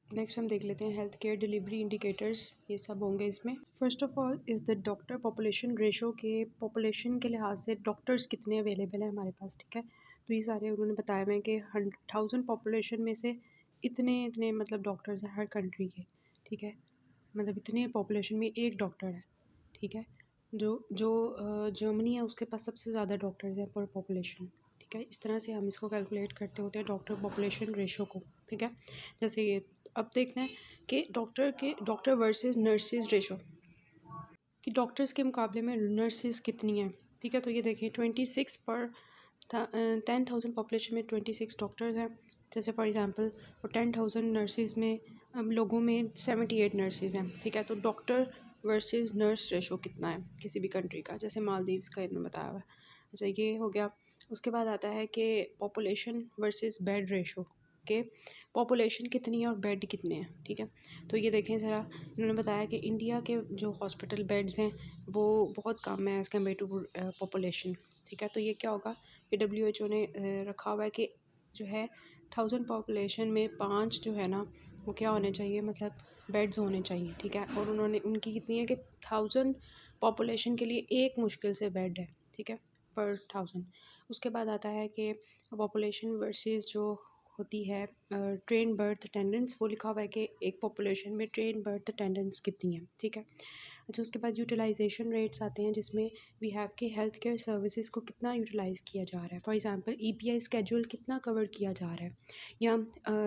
Next हम देख लेते हैं हेल्थ केयर डिलीवरी इंडिकेटर्स, ये सब होंगे इसमें। First of all is the doctor population ratio, के पॉपुलेशन के लिहाज से डॉक्टर्स कितने अवेलेबल हैं हमारे पास, ठीक है। तो ये सारे उन्होंने बताया हुआ है कि 100,000 पॉपुलेशन में से इतने इतने मतलब डॉक्टर्स हैं हर कंट्री के, ठीक है। मतलब इतने पॉपुलेशन में एक डॉक्टर है, ठीक है। जो जो जर्मनी है उसके पास सबसे ज़्यादा डॉक्टर्स हैं पर पॉपुलेशन, ठीक है। इस तरह से हम इसको कैलकुलेट करते होते हैं डॉक्टर पॉपुलेशन रेशो को, ठीक है। जैसे ये अब देखना है कि डॉक्टर वर्सेस नर्सिस रेशो, कि डॉक्टर्स के मुकाबले में नर्सिस कितनी हैं, ठीक है। तो ये देखिए 26 पर 10,000 पॉपुलेशन में 26 डॉक्टर्स हैं। जैसे फॉर एग्जांपल और 10,000 नर्सिस में लोगों में 78 नर्सिस हैं, ठीक है। तो डॉक्टर वर्सेस नर्स रेशो कितना है किसी भी कंट्री का, जैसे मालदीव्स का इन्होंने बताया हुआ है। अच्छा ये हो गया। उसके बाद आता है कि पॉपुलेशन वर्सेस बेड रेशो, के पॉपुलेशन कितनी है और बेड कितने हैं, ठीक है। तो ये देखें ज़रा, इन्होंने बताया कि इंडिया के जो हॉस्पिटल बेड्स हैं वो बहुत कम है एज़ कम्पेयर टू पॉपुलेशन, ठीक है। तो ये क्या होगा कि WHO ने रखा हुआ है कि जो है 1000 पॉपुलेशन में 5 जो है ना वो क्या होने चाहिए, मतलब बेड्स होने चाहिए, ठीक है। और उन्होंने उनकी कितनी है कि 1000 पॉपुलेशन के लिए एक मुश्किल से बेड है, ठीक है, पर 1000। उसके बाद आता है कि पॉपुलेशन वर्सेस जो होती है ट्रेन बर्थ अटेंडेंस, वो लिखा हुआ है कि एक पॉपुलेशन में ट्रेन बर्थ अटेंडेंस कितनी है, ठीक है। अच्छा उसके बाद यूटिलाइजेशन रेट्स आते हैं जिसमें वी हैव के हेल्थ केयर सर्विसेज को कितना यूटिलाइज़ किया जा रहा है। फॉर एग्जांपल EPI स्केड्यूल कितना कवर किया जा रहा है, या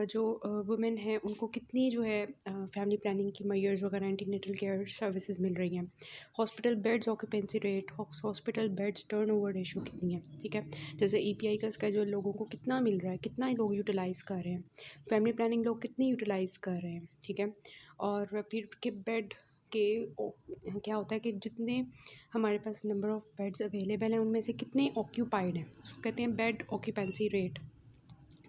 जो वुमेन हैं उनको कितनी जो है फैमिली प्लानिंग की मेजर्स वगैरह एंटीनेटल केयर सर्विसेज मिल रही हैं। Hospital beds occupancy rate, hospital beds turnover ratio कितनी है, ठीक है। जैसे EPI का स्केड्यूल लोगों को कितना मिल रहा है, कितना लोग यूटिलाइज़ कर रहे हैं, फैमिली प्लानिंग लोग कितनी यूटिलाइज़ कर रहे हैं, ठीक है। और फिर के बेड के क्या होता है कि जितने हमारे पास नंबर ऑफ़ बेड्स अवेलेबल हैं उनमें से कितने ऑक्यूपाइड हैं, उसको कहते हैं बेड ऑक्यूपेंसी रेट,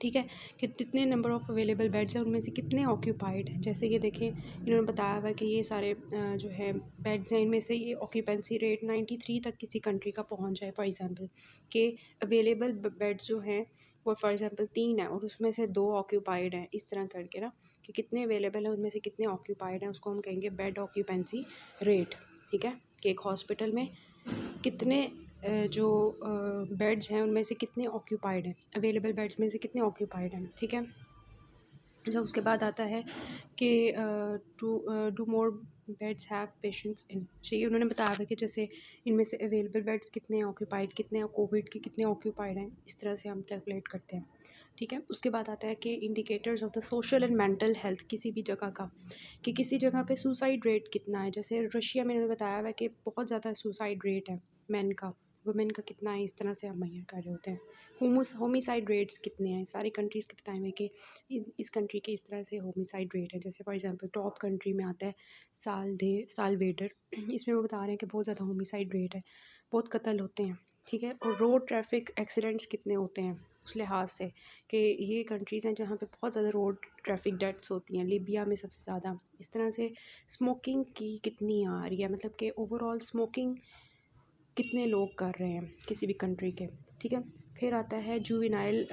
ठीक है। कि जितने नंबर ऑफ़ अवेलेबल बेड्स हैं उनमें से कितने ऑक्यूपाइड हैं। जैसे ये देखें इन्होंने बताया हुआ है कि ये सारे जो है बेड्स हैं इनमें से ये ऑक्यूपेंसी रेट 93 तक किसी कंट्री का पहुंच जाए फॉर एग्जांपल, कि अवेलेबल बेड्स जो हैं वो फॉर एग्जांपल 3 है और उसमें से 2 ऑक्यूपाइड हैं, इस तरह करके ना, कि कितने अवेलेबल हैं उनमें से कितने ऑक्यूपाइड हैं उसको हम कहेंगे बेड ऑक्यूपेंसी रेट, ठीक है। कि एक हॉस्पिटल में कितने जो बेड्स हैं उनमें से कितने ऑक्यूपाइड हैं, अवेलेबल बेड्स में से कितने ऑक्यूपाइड हैं, ठीक है। जो उसके बाद आता है कि two more beds have patients in, चाहिए उन्होंने बताया था कि जैसे इनमें से अवेलेबल बेड्स कितने ऑक्यूपाइड, कितने कोविड के कितने ऑक्यूपाइड हैं, इस तरह से हम कैलकुलेट करते हैं, ठीक है। उसके बाद आता है कि indicators of the social and mental health किसी भी जगह का, कि किसी जगह पे सुसाइड रेट कितना है। जैसे रशिया में इन्होंने बताया हुआ है कि बहुत ज़्यादा सुसाइड रेट है मैन का, वुमेन का कितना है, इस तरह से हम मेजर कर रहे होते हैं। होमिसाइड रेट्स कितने हैं, सारी कंट्रीज़ के बताए हुए कि इस कंट्री के इस तरह से होमिसाइड रेट है। जैसे फॉर एग्जांपल टॉप कंट्री में आता है सालवेडर, इसमें वो बता रहे हैं कि बहुत ज़्यादा होमिसाइड रेट है, बहुत कत्ल होते हैं, ठीक है। और रोड ट्रैफिक एक्सीडेंट्स कितने होते हैं उस लिहाज से, कि ये कंट्रीज़ हैं जहाँ पे बहुत ज़्यादा रोड ट्रैफिक डेथ्स होती हैं, लीबिया में सबसे ज़्यादा। इस तरह से स्मोकिंग की कितनी आ रही है, मतलब कि ओवरऑल स्मोकिंग कितने लोग कर रहे हैं किसी भी कंट्री के, ठीक है। फिर आता है जुवेनाइल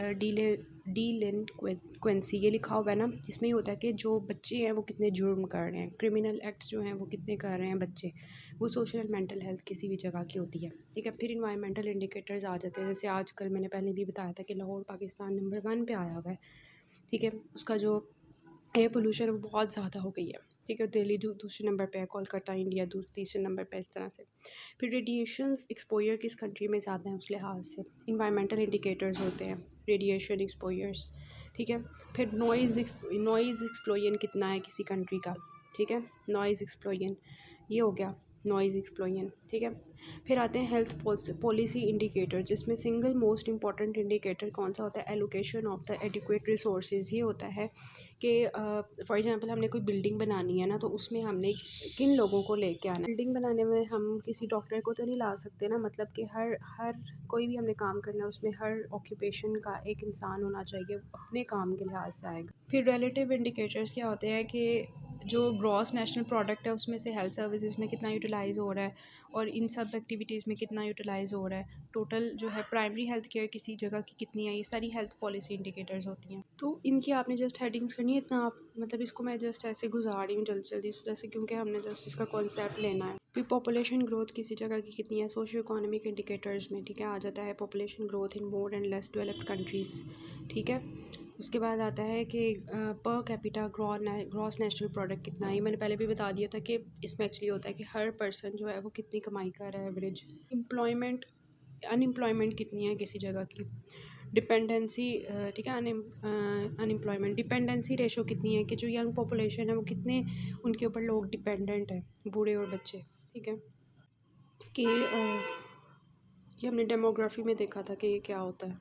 डीलिंक्वेंसी, ये लिखा हुआ है ना, इसमें ये होता है कि जो बच्चे हैं वो कितने जुर्म कर रहे हैं, क्रिमिनल एक्ट्स जो हैं वो कितने कर रहे हैं बच्चे, वो सोशल एंड मेंटल हेल्थ किसी भी जगह की होती है, ठीक है। फिर इन्वायरमेंटल इंडिकेटर्स आ जाते हैं, जैसे आजकल मैंने पहले भी बताया था कि लाहौर पाकिस्तान नंबर 1 पे आया हुआ है, ठीक है। उसका जो एयर पोल्यूशन वो बहुत ज़्यादा हो गई है, ठीक है। दिल्ली दूसरे नंबर पे है, कोलकाता इंडिया तीसरे नंबर पे, इस तरह से। फिर रेडिएशंस एक्सपोजर किस कंट्री में ज़्यादा है उस लिहाज से इन्वायरमेंटल इंडिकेटर्स होते हैं, रेडिएशन एक्सपोजर्स, ठीक है। फिर नॉइज़ एक्सप्लोजन कितना है किसी कंट्री का, ठीक है, नॉइज़ एक्सप्लोजन, ये हो गया नॉइज़ एक्सप्लोजन, ठीक है। फिर आते हैं हेल्थ पॉलिसी इंडिकेटर, जिसमें सिंगल मोस्ट इंपॉर्टेंट इंडिकेटर कौन सा होता है, allocation of the adequate resources. ये होता है कि फॉर एग्जांपल हमने कोई बिल्डिंग बनानी है ना, तो उसमें हमने किन लोगों को लेके आना है। बिल्डिंग बनाने में हम किसी डॉक्टर को तो नहीं ला सकते ना, मतलब कि हर हर कोई भी हमने काम करना है उसमें हर ऑक्यूपेशन का एक इंसान होना चाहिए, अपने काम के लिहाज से आएगा। फिर रिलेटिव इंडिकेटर्स क्या होते हैं कि जो ग्रॉस नेशनल प्रोडक्ट है उसमें से हेल्थ सर्विसेज में कितना यूटिलाइज़ हो रहा है और इन सब एक्टिविटीज़ में कितना यूटिलाइज़ हो रहा है, टोटल जो है प्राइमरी हेल्थ केयर किसी जगह की कितनी है, ये सारी हेल्थ पॉलिसी इंडिकेटर्स होती हैं। तो इनकी आपने जस्ट हेडिंग्स करनी है, इतना आप मतलब इसको मैं जस्ट ऐसे गुजार रही हूँ जल्दी जल्दी जैसे, क्योंकि हमने जस्ट इसका कॉन्सेप्ट लेना है। फिर पॉपुलेशन ग्रोथ किसी जगह की कितनी है, सोशियो इकोनॉमिक इंडिकेटर्स में, ठीक है, आ जाता है population growth in more and less developed countries, ठीक है। उसके बाद आता है कि per capita gross national product कितना है, मैंने पहले भी बता दिया था कि इसमें एक्चुअली होता है कि हर पर्सन जो है वो कितनी कमाई कर रहा है एवरेज। एम्प्लॉयमेंट अनएम्प्लॉयमेंट कितनी है किसी जगह की, डिपेंडेंसी, ठीक है, अनएम्प्लॉयमेंट डिपेंडेंसी रेशो कितनी है कि जो यंग पॉपुलेशन है वो कितने उनके ऊपर लोग डिपेंडेंट हैं, बूढ़े और बच्चे, ठीक है। कि ये हमने डेमोग्राफी में देखा था कि ये क्या होता है।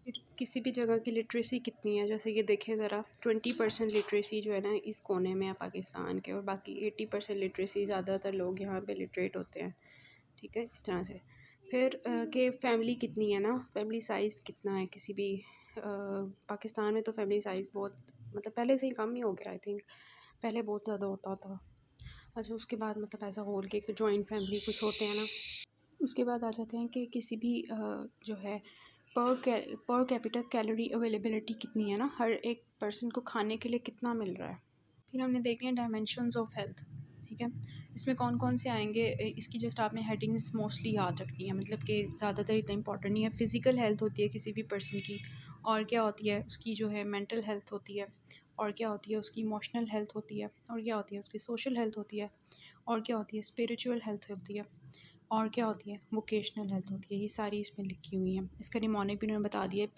फिर किसी भी जगह की लिटरेसी कितनी है, जैसे कि देखें ज़रा 20% लिटरेसी जो है ना इस कोने में है पाकिस्तान के, और बाकी 80% लिटरेसी, ज़्यादातर लोग यहाँ पे लिटरेट होते हैं, ठीक है, इस तरह से। फिर के फैमिली कितनी है ना, फैमिली साइज़ कितना है किसी भी पाकिस्तान में, तो फैमिली साइज़ बहुत मतलब पहले से ही कम ही हो गया, आई थिंक पहले बहुत ज़्यादा होता था। अच्छा, उसके बाद मतलब ऐसा होल के जॉइंट फैमिली कुछ होते हैं ना। उसके बाद आ जाते हैं कि किसी भी जो है पर कैपिटा कैलोरी अवेलेबिलिटी कितनी है ना, हर एक पर्सन को खाने के लिए कितना मिल रहा है। फिर हमने देखनी है डायमेंशंस ऑफ हेल्थ, ठीक है, इसमें कौन कौन से आएंगे, इसकी जस्ट आपने हेडिंग्स मोस्टली याद रखनी है, मतलब कि ज़्यादातर इतना इंपॉर्टेंट नहीं है। फिज़िकल हेल्थ होती है किसी भी पर्सन की, और क्या होती है उसकी जो है मेंटल हेल्थ होती है, और क्या होती है उसकी इमोशनल हेल्थ होती है, और क्या होती है उसकी सोशल हेल्थ होती है, और क्या होती है स्पिरिचुअल हेल्थ होती है, और क्या होती है वोकेशनल हेल्थ होती है। ये सारी इसमें लिखी हुई हैं। इसका निमोनिक भी उन्होंने बता दिया है,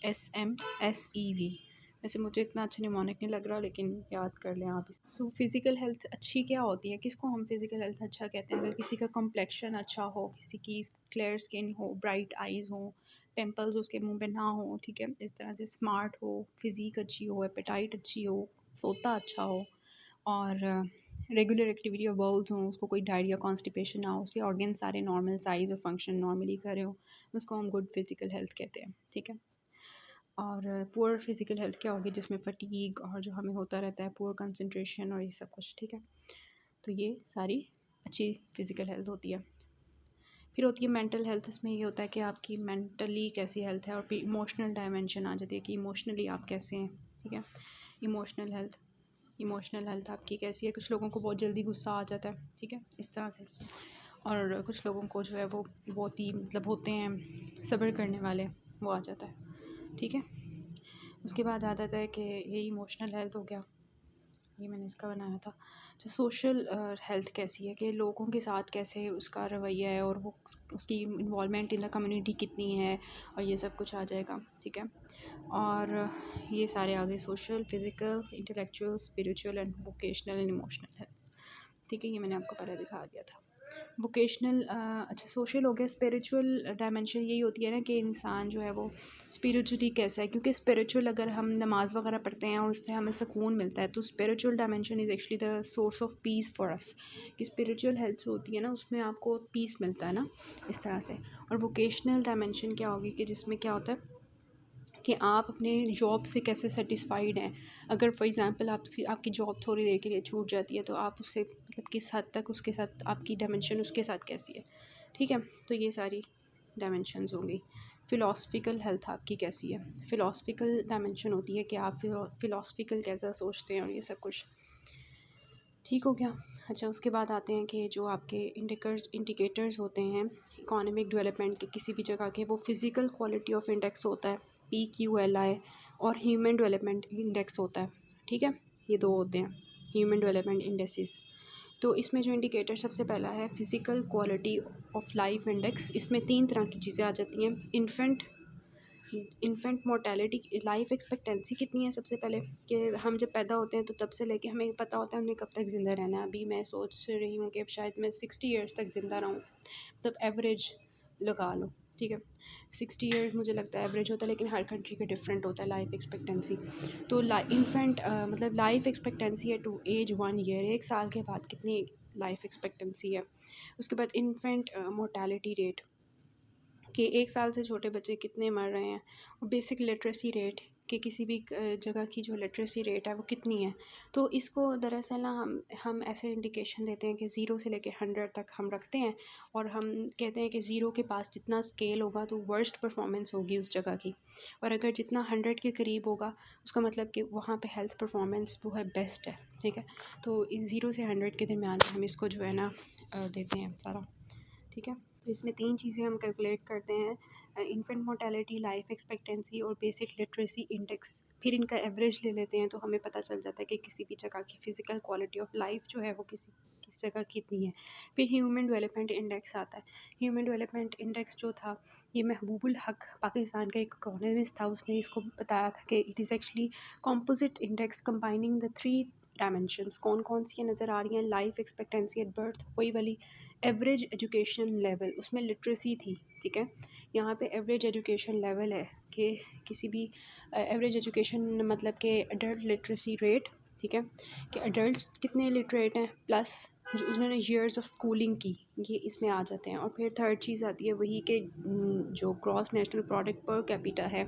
PSMSEV। वैसे मुझे इतना अच्छा निमोनिक नहीं लग रहा, लेकिन याद कर लें आप इस। सो फिज़िकल हेल्थ अच्छी क्या होती है, किसको हम फिज़िकल हेल्थ अच्छा कहते हैं, अगर किसी का कम्प्लेक्शन अच्छा हो, किसी की क्लियर स्किन हो, ब्राइट आइज़ हो, पिंपल्स उसके मुंह पे ना हो, ठीक है, इस तरह से स्मार्ट हो, फिज़िक अच्छी हो, एपेटाइट अच्छी हो, सोता अच्छा हो, और रेगुलर एक्टिविटी ऑफ बाउल्स हों, उसको कोई डायरिया कॉन्स्टिपेशन ना हो, उसके ऑर्गन सारे नॉर्मल साइज़ और फंक्शन नॉर्मली कर रहे हो, उसको हम गुड फिज़िकल हेल्थ कहते हैं, ठीक है। और पुअर फिज़िकल हेल्थ क्या होगी, जिसमें फटीग और जो हमें होता रहता है पुअर कंसंट्रेशन और ये सब कुछ, ठीक है। तो ये सारी अच्छी फ़िज़िकल हेल्थ होती है। फिर होती है मेंटल हेल्थ, इसमें ये होता है कि आपकी मेंटली कैसी हेल्थ है, और फिर इमोशनल डायमेंशन आ जाती है कि इमोशनली आप कैसे हैं, ठीक है। इमोशनल हेल्थ आपकी कैसी है, कुछ लोगों को बहुत जल्दी गुस्सा आ जाता है, ठीक है, इस तरह से, और कुछ लोगों को जो है वो बहुत ही मतलब होते हैं सब्र करने वाले, वो आ जाता है, ठीक है। उसके बाद आ जाता है कि ये इमोशनल हेल्थ हो गया, ये मैंने इसका बनाया था। जो सोशल हेल्थ कैसी है कि लोगों के साथ कैसे उसका रवैया है, और वो उसकी इन्वॉल्वमेंट इन द कम्युनिटी कितनी है, और ये सब कुछ आ जाएगा, ठीक है। और ये सारे आगे social, physical, intellectual, spiritual and vocational and emotional health, ठीक है, ये मैंने आपको पहले दिखा दिया था। वोकेशनल अच्छा, सोशल हो गया। स्पिरिचुअल डायमेंशन यही होती है ना कि इंसान जो है वो स्पिरिचुअली कैसा है, क्योंकि स्पिरिचुअल अगर हम नमाज़ वगैरह पढ़ते हैं और उससे हमें सुकून मिलता है, तो spiritual dimension is actually the source of peace for us, कि स्पिरिचुअल हेल्थ जो होती है ना उसमें आपको पीस मिलता है ना, इस तरह से। और वोकेशनल डायमेंशन क्या होगी कि जिसमें क्या होता है कि आप अपने जॉब से कैसे सेटिस्फाइड हैं। अगर फॉर एग्ज़ाम्पल आपकी जॉब थोड़ी देर के लिए छूट जाती है, तो आप उससे मतलब किस हद तक उसके साथ आपकी डायमेंशन उसके साथ कैसी है, ठीक है। तो ये सारी डायमेंशंस होंगी। फ़िलॉसफिकल हेल्थ आपकी कैसी है, फ़िलॉसफिकल डायमेंशन होती है कि आप फ़िलॉसफिकल कैसा सोचते हैं, और ये सब कुछ ठीक हो गया। अच्छा, उसके बाद आते हैं कि जो आपके इंडिकेटर्स होते हैं इकोनॉमिक डेवलपमेंट के किसी भी जगह के, वो फिज़िकल क्वालिटी ऑफ इंडेक्स होता है, PQLI, और ह्यूमन डेवलपमेंट इंडेक्स होता है, ठीक है, ये दो होते हैं ह्यूमन डेवलपमेंट इंडेक्सेस। तो इसमें जो इंडिकेटर सबसे पहला है physical quality of life index, इसमें 3 तरह की चीज़ें आ जाती हैं। इन्फेंट मोर्टेलिटी, लाइफ एक्सपेक्टेंसी कितनी है सबसे पहले, कि हम जब पैदा होते हैं तो तब से लेके हमें पता होता है हमने कब तक ज़िंदा रहना है। अभी मैं सोच रही हूँ कि शायद मैं 60 ईयर्स तक ज़िंदा रहूँ, तब एवरेज लगा लो, ठीक है। 60 ईयर्स मुझे लगता है एवरेज होता है, लेकिन हर कंट्री का डिफरेंट होता है लाइफ एक्सपेक्टेंसी। तो इन्फेंट मतलब लाइफ एक्सपेक्टेंसी है टू एज 1 ईयर, 1 साल के बाद कितनी लाइफ एक्सपेक्टेंसी है। उसके बाद इन्फेंट मोर्टेलिटी रेट, कि 1 साल से छोटे बच्चे कितने मर रहे हैं, और बेसिक लिटरेसी रेट कि किसी भी जगह की जो लिटरेसी रेट है वो कितनी है। तो इसको दरअसल ना हम ऐसे इंडिकेशन देते हैं कि 0 से लेके 100 तक हम रखते हैं, और हम कहते हैं कि 0 के पास जितना स्केल होगा तो वर्स्ट परफॉर्मेंस होगी उस जगह की, और अगर जितना 100 के करीब होगा उसका मतलब कि वहाँ पे हेल्थ परफॉर्मेंस वो है बेस्ट है। ठीक है, तो इन 0 से 100 के दरमियान हम इसको जो है ना देते हैं सारा। ठीक है, तो इसमें 3 चीज़ें हम कैलकुलेट करते हैं, इन्फेंट मोर्टेलिटी, लाइफ एक्सपेक्टेंसी और बेसिक लिटरेसी इंडेक्स। फिर इनका एवरेज ले लेते हैं तो हमें पता चल जाता है कि किसी भी जगह की फ़िज़िकल क्वालिटी ऑफ लाइफ जो है वो किस जगह कितनी है। फिर ह्यूमन डेवलपमेंट इंडेक्स आता है। ह्यूमन डेवलपमेंट इंडेक्स जो था ये महबूबुल हक पाकिस्तान का एक इकोनॉमिस्ट था, उसने इसको बताया था कि it is actually composite index combining the 3 dimensions. कौन कौन सी नज़र आ रही हैं? लाइफ एक्सपेक्टेंसी एट बर्थ, वही वाली एवरेज एजुकेशन लेवल, उसमें लिटरेसी थी। ठीक है, यहाँ पे एवरेज एजुकेशन लेवल है कि किसी भी एवरेज एजुकेशन मतलब कि अडल्ट लिटरेसी रेट। ठीक है, कि अडल्ट्स कितने लिटरेट हैं प्लस जो उन्होंने ईयर्स ऑफ स्कूलिंग की, ये इसमें आ जाते हैं। और फिर थर्ड चीज़ आती है वही कि जो gross national product per capita है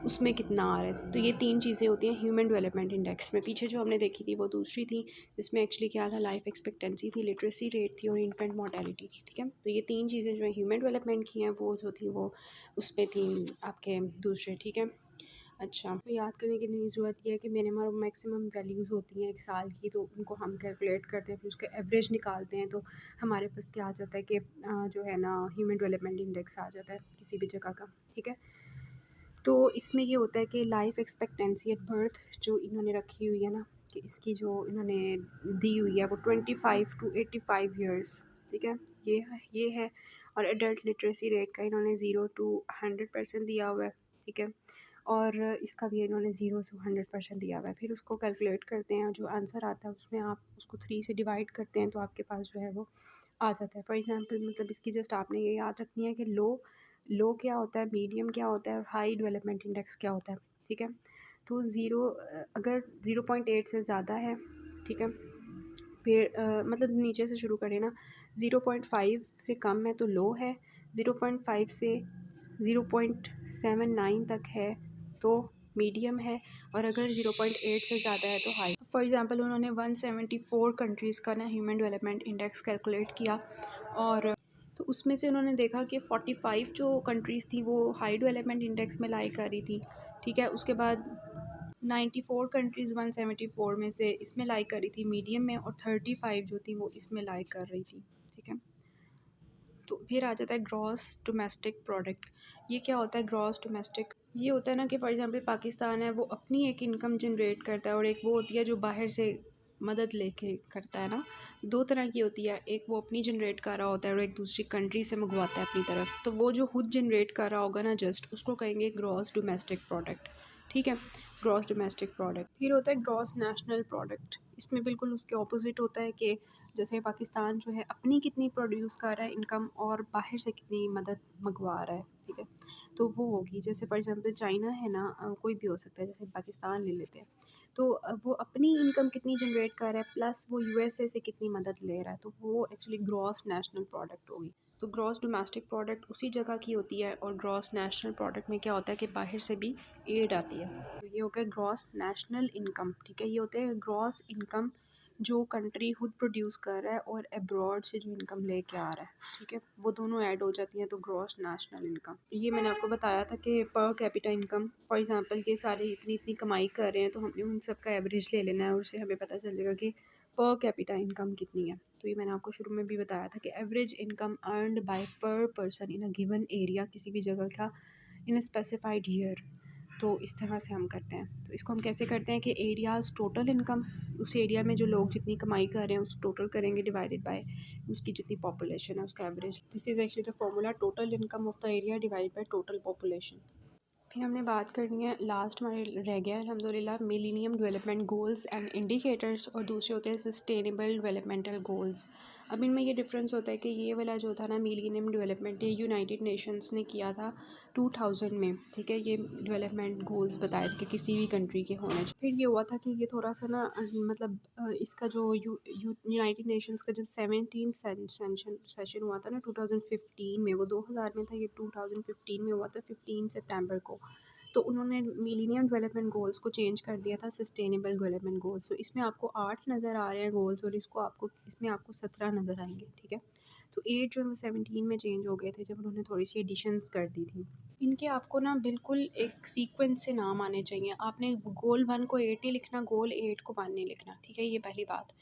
उसमें कितना आ रहा है। तो ये 3 चीज़ें होती हैं ह्यूमन डेवलपमेंट इंडेक्स में। पीछे जो हमने देखी थी वो दूसरी थी, जिसमें एक्चुअली क्या था, लाइफ एक्सपेक्टेंसी थी, लिटरेसी रेट थी और इन्फेंट मोर्टेलिटी थी। ठीक है, तो ये 3 चीज़ें जो है ह्यूमन डेवलपमेंट की हैं वो जो थी वो उस पर थी आपके दूसरे। ठीक है, अच्छा, तो याद करने की नहीं ज़रूरत ये है कि मिनिमम और मैक्सिमम वैल्यूज़ होती हैं एक साल की, तो उनको हम कैलकुलेट करते हैं, फिर उसका एवरेज निकालते हैं, तो हमारे पास क्या आ जाता है कि जो है ना ह्यूमन डेवलपमेंट इंडेक्स आ जाता है किसी भी जगह का। ठीक है, तो इसमें ये होता है कि लाइफ एक्सपेक्टेंसी एट बर्थ जो इन्होंने रखी हुई है ना, कि इसकी जो इन्होंने दी हुई है वो 25 to 85 ईयर्स। ठीक है, ये है। और एडल्ट लिटरेसी रेट का इन्होंने 0 to 100% दिया हुआ है। ठीक है, और इसका भी इन्होंने 0 से 100% दिया हुआ है। फिर उसको कैलकुलेट करते हैं, जो आंसर आता है उसमें आप उसको 3 से डिवाइड करते हैं तो आपके पास जो है वो आ जाता है। फॉर एग्ज़ाम्पल मतलब इसकी जस्ट आपने ये याद रखनी है कि लो क्या होता है, मीडियम क्या होता है और हाई डेवलपमेंट इंडेक्स क्या होता है। ठीक है, तो अगर 0.8 से ज़्यादा है, ठीक है, फिर मतलब नीचे से शुरू करें ना, 0.5 से कम है तो लो है, 0.5 से 0.79 तक है तो मीडियम है, और अगर 0.8 से ज़्यादा है तो हाई। फॉर एग्ज़ाम्पल उन्होंने 174 कंट्रीज़ का ना ह्यूमन डेवलपमेंट इंडेक्स कैलकुलेट किया, और तो उसमें से उन्होंने देखा कि 45 जो कंट्रीज़ थी वो हाई डेवलपमेंट इंडेक्स में लाई कर रही थी। ठीक है, उसके बाद 94 कंट्रीज़ 174 में से इसमें लाई कर रही थी मीडियम में, और 35 जो थी वो इसमें लाई कर रही थी। ठीक है, तो फिर आ जाता है ग्रॉस डोमेस्टिक प्रोडक्ट। ये क्या होता है ग्रॉस डोमेस्टिक? ये होता है ना कि फॉर एग्ज़ाम्पल पाकिस्तान है वो अपनी एक इनकम जनरेट करता है, और एक वो होती है जो बाहर से मदद लेके करता है ना। तो 2 तरह की होती है, एक वो अपनी जनरेट कर रहा होता है और एक दूसरी कंट्री से मंगवाता है अपनी तरफ। तो वो जो खुद जनरेट कर रहा होगा ना जस्ट, उसको कहेंगे ग्रॉस डोमेस्टिक प्रोडक्ट। ठीक है, ग्रॉस डोमेस्टिक प्रोडक्ट। फिर होता है ग्रॉस नेशनल प्रोडक्ट। इसमें बिल्कुल उसके ऑपोजिट होता है कि जैसे पाकिस्तान जो है अपनी कितनी प्रोड्यूस कर रहा है इनकम और बाहर से कितनी मदद मंगवा रहा है। ठीक है, तो वो होगी जैसे फॉर एग्ज़ाम्पल चाइना है ना, कोई भी हो सकता है, जैसे पाकिस्तान ले लेते हैं, तो वो अपनी इनकम कितनी जनरेट कर रहा है प्लस वो यूएसए से कितनी मदद ले रहा है, तो वो एक्चुअली ग्रॉस नेशनल प्रोडक्ट होगी। तो ग्रॉस डोमेस्टिक प्रोडक्ट उसी जगह की होती है, और ग्रॉस नेशनल प्रोडक्ट में क्या होता है कि बाहर से भी एड आती है। तो ये हो गया ग्रॉस नेशनल इनकम। ठीक है, ये होते हैं ग्रॉस इनकम जो कंट्री खुद प्रोड्यूस कर रहा है और अब्रॉड से जो इनकम लेके आ रहा है। ठीक है, वो दोनों ऐड हो जाती हैं तो ग्रॉस नेशनल इनकम। ये मैंने आपको बताया था कि per capita income, for example ये सारे इतनी इतनी कमाई कर रहे हैं तो हमने उन सब का एवरेज ले लेना है, और उससे हमें पता चल जाएगा कि पर कैपिटा इनकम कितनी है। तो ये मैंने आपको शुरू में भी बताया था कि एवरेज इनकम अर्नड बाय पर person in a given area, किसी भी जगह का इन अ स्पेसिफाइड ईयर। तो इस तरह से हम करते हैं। तो इसको हम कैसे करते हैं कि एरियाज़ टोटल इनकम, उस एरिया में जो लोग जितनी कमाई कर रहे हैं उस टोटल करेंगे डिवाइडेड बाय उसकी जितनी पॉपुलेशन है उसका average. This is actually the formula, total income of the area divided by total population. फिर हमने बात करनी है, लास्ट हमारे रह गया अल्हम्दुलिल्लाह, millennium development goals and indicators, और दूसरे होते हैं सस्टेनेबल डेवलपमेंटल गोल्स। अब इनमें ये डिफरेंस होता है कि ये वाला जो था ना मिलेनियम डेवलपमेंट, ये यूनाइटेड नेशंस ने किया था 2000 में। ठीक है, ये डेवलपमेंट गोल्स बताए थे कि किसी भी कंट्री के होने चाहिए। फिर ये हुआ था कि ये थोड़ा सा ना मतलब इसका जो यूनाइटेड नेशंस का जब 17 सेशन हुआ था ना 2015 में, वो 2000 में था, ये 2015 में हुआ था 15 सितंबर को। तो उन्होंने मिलेनियम डेवलपमेंट गोल्स को चेंज कर दिया था सस्टेनेबल डेवलपमेंट गोल्स। तो इसमें आपको 8 नज़र आ रहे हैं गोल्स, और इसमें आपको 17 नज़र आएंगे, ठीक है। तो 8 जो है वो 17 में चेंज हो गए थे जब उन्होंने थोड़ी सी एडिशंस कर दी थी। इनके आपको ना बिल्कुल एक सीक्वेंस से नाम आने चाहिए। आपने गोल 1 को 8 नहीं लिखना, गोल 8 को 1 नहीं लिखना, ठीक है। ये पहली बात।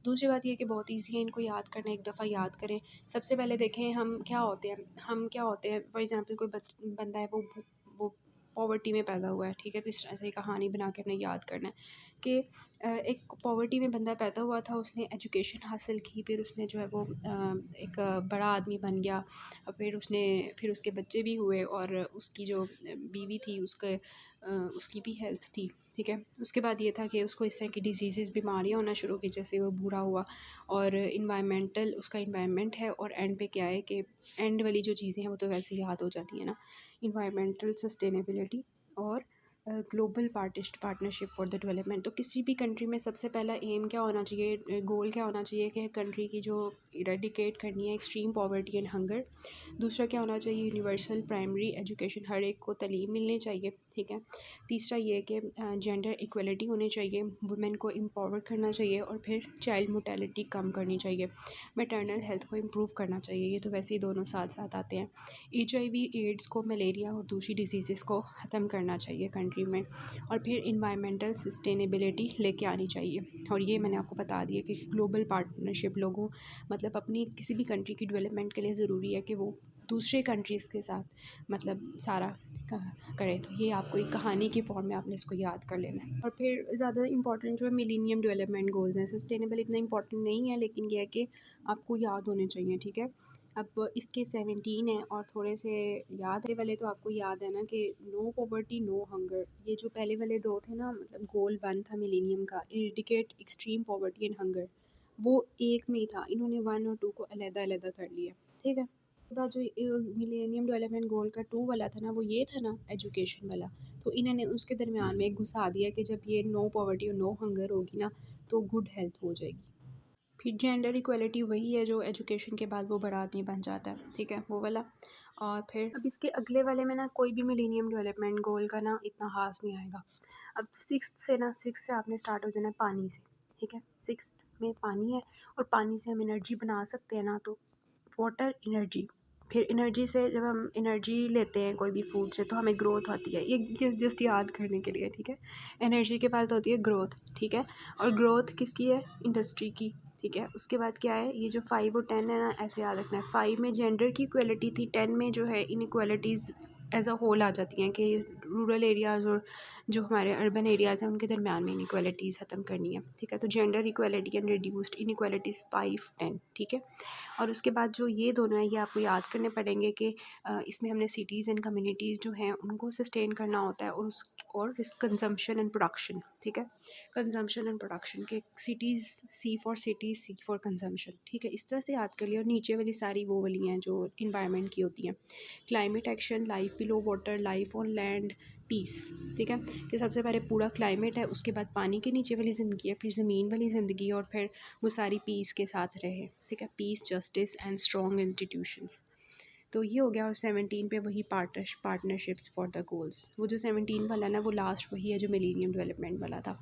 दूसरी बात ये कि बहुत ईज़ी है इनको याद करना, एक दफ़ा याद करें। सबसे पहले देखें हम क्या होते हैं, फॉर एग्ज़ाम्पल कोई बंदा है वो पॉवर्टी में पैदा हुआ है, ठीक है। तो इस तरह से कहानी बना के हमने याद करना है कि एक पॉवर्टी में बंदा पैदा हुआ था, उसने एजुकेशन हासिल की, फिर उसने जो है वो एक बड़ा आदमी बन गया, फिर उसके बच्चे भी हुए, और उसकी जो बीवी थी उसकी भी हेल्थ थी, ठीक है। उसके बाद ये था कि उसको इस तरह की डिजीज़ बीमारियाँ होना शुरू की जैसे वो बूढ़ा हुआ, और उसका इन्वायरमेंट है, और एंड पे क्या है कि एंड वाली जो चीज़ें हैं वो तो वैसे ही याद हो जाती है ना, इन्वायरमेंटल सस्टेनेबिलिटी और global partnership for the development. तो किसी भी कंट्री में सबसे पहला एम क्या होना चाहिए, गोल क्या होना चाहिए कि कंट्री की जो इरेडिकेट करनी है एक्सट्रीम पॉवर्टी एंड हंगर। दूसरा क्या होना चाहिए, यूनिवर्सल प्राइमरी एजुकेशन, हर एक को तालीम मिलनी चाहिए, ठीक है। तीसरा ये कि जेंडर इक्वलिटी होनी चाहिए, वुमेन को एम्पावर करना चाहिए, और फिर चाइल्ड मोर्टेलिटी कम करनी चाहिए, मैटरनल हेल्थ को इम्प्रूव करना चाहिए। ये तो वैसे ही दोनों साथ साथ आते हैं। HIV एड्स को, मलेरिया और दूसरी डिजीज़ को ख़त्म करना चाहिए कंट्री में, और फिर इन्वायरमेंटल सस्टेनेबिलिटी लेके आनी चाहिए। और ये मैंने आपको बता दिया कि ग्लोबल पार्टनरशिप मतलब अपनी किसी भी कंट्री की डेवलपमेंट के लिए ज़रूरी है कि वो दूसरे कंट्रीज़ के साथ मतलब सारा करें। तो ये आपको एक कहानी की फॉर्म में आपने इसको याद कर लेना है। और फिर ज़्यादा इंपॉर्टेंट जो है मिलेनियम डेवलपमेंट गोल्स हैं, सस्टेनेबल इतना इंपॉर्टेंट नहीं है, लेकिन ये है कि आपको याद होने चाहिए, ठीक है। अब इसके 17 हैं, और थोड़े से याद है वाले तो आपको याद है ना कि नो पॉवर्टी नो हंगर, ये जो पहले वाले 2 थे ना, मतलब गोल 1 था मिलेनियम का, eradicate extreme poverty and hunger, वो एक में ही था। इन्होंने 1 और 2 को अलग-अलग कर लिया, ठीक है। उसके बाद जो मिलेनियम डेवलपमेंट गोल का 2 वाला था ना, वो ये था ना एजुकेशन वाला, तो इन्होंने उसके दरमियान में एक घुसा दिया कि जब ये नो पॉवर्टी और नो हंगर होगी ना तो गुड हेल्थ हो जाएगी। फिर जेंडर इक्वलिटी वही है जो एजुकेशन के बाद वो बड़ा आदमी बन जाता है, ठीक है, वो वाला। और फिर अब इसके अगले वाले में ना कोई भी मिलेनियम डेवलपमेंट गोल का ना इतना खास नहीं आएगा। अब 6 से आपने स्टार्ट हो जाना है पानी से, ठीक है। 6 में पानी है, और पानी से हम एनर्जी बना सकते हैं ना, तो वाटर एनर्जी। फिर एनर्जी से जब हम एनर्जी लेते हैं कोई भी फूड से तो हमें ग्रोथ आती है, ये जस्ट याद करने के लिए, ठीक है। एनर्जी के बाद होती है ग्रोथ, ठीक है। और ग्रोथ किसकी है, इंडस्ट्री की, ठीक है। उसके बाद क्या है, ये जो 5 और 10 है ना, ऐसे याद रखना है। 5 में जेंडर की इक्वलिटी थी, 10 में जो है इनइक्वालिटीज़ एज अ होल आ जाती हैं कि रूरल एरियाज़ और जो हमारे अर्बन एरियाज़ हैं उनके दरमियान में इनइक्वालिटीज़ ख़त्म करनी है, ठीक है। तो gender equality and reduced inequalities 5 10, ठीक है। और उसके बाद जो ये दोनों हैं ये आपको याद करने पड़ेंगे कि इसमें हमने सिटीज़ एंड कम्युनिटीज़ जो हैं उनको सस्टेन करना होता है, और कंजम्पशन एंड प्रोडक्शन, ठीक है। कंजम्पशन एंड प्रोडक्शन के सिटीज़, सी फॉर कंजम्पशन, ठीक है। इस तरह से याद कर लिया। और नीचे वाली सारी वो वाली हैं जो इन्वायरमेंट की होती हैं, climate action, life below water, life on land, peace, ठीक है। कि सबसे पहले पूरा क्लाइमेट है, उसके बाद पानी के नीचे वाली ज़िंदगी है, फिर ज़मीन वाली ज़िंदगी, और फिर वो सारी पीस के साथ रहे, ठीक है। Peace, justice and strong institutions. तो ये हो गया। और 17 पे वही पार्टनरशिप्स फॉर द गोल्स, वो जो 17 वाला ना वो लास्ट वही है जो मिलेनियम डेवलपमेंट वाला था।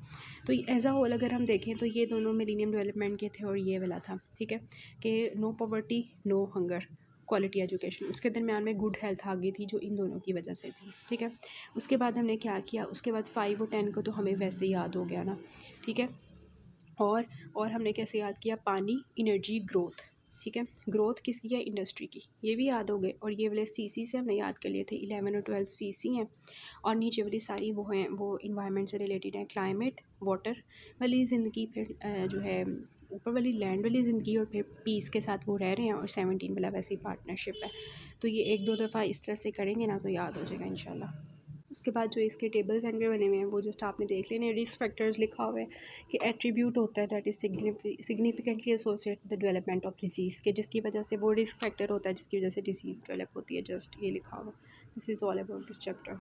तो एज अ होल अगर हम देखें तो ये दोनों मिलेनियम डेवलपमेंट के थे, और ये वाला था, ठीक है। कि no poverty no hunger, quality education, उसके दरमियान में गुड हेल्थ आ गई थी जो इन दोनों की वजह से थी, ठीक है। उसके बाद हमने क्या किया, उसके बाद 5 और 10 को तो हमें वैसे याद हो गया ना, ठीक है। और हमने कैसे याद किया, पानी, एनर्जी, ग्रोथ, ठीक है। ग्रोथ किसकी है, इंडस्ट्री की, ये भी याद हो गए। और ये वाले CC से हमने याद कर लिए थे, 11 और 12 CC हैं। और नीचे वाली सारी वो हैं, वो इन्वायरमेंट से रिलेटेड हैं, क्लाइमेट, वाटर वाली ज़िंदगी, फिर जो है ऊपर वाली लैंड वाली ज़िंदगी, और फिर पीस के साथ वो रह रहे हैं। और 17 वाला वैसे ही पार्टनरशिप है। तो ये 1-2 दफ़ा इस तरह से करेंगे ना तो याद हो जाएगा इंशाल्लाह। उसके बाद जो इसके टेबल्स एंड में बने हुए हैं वो जस्ट आपने देख लेने। रिस्क फैक्टर्स लिखा हुआ है कि एट्रीब्यूट होता है that is significantly associate the development of disease, के जिसकी वजह से वो रिस्क फैक्टर होता है जिसकी वजह से डिसीज़ डेवलप होती है, जस्ट ये लिखा हुआ। This is all about this chapter.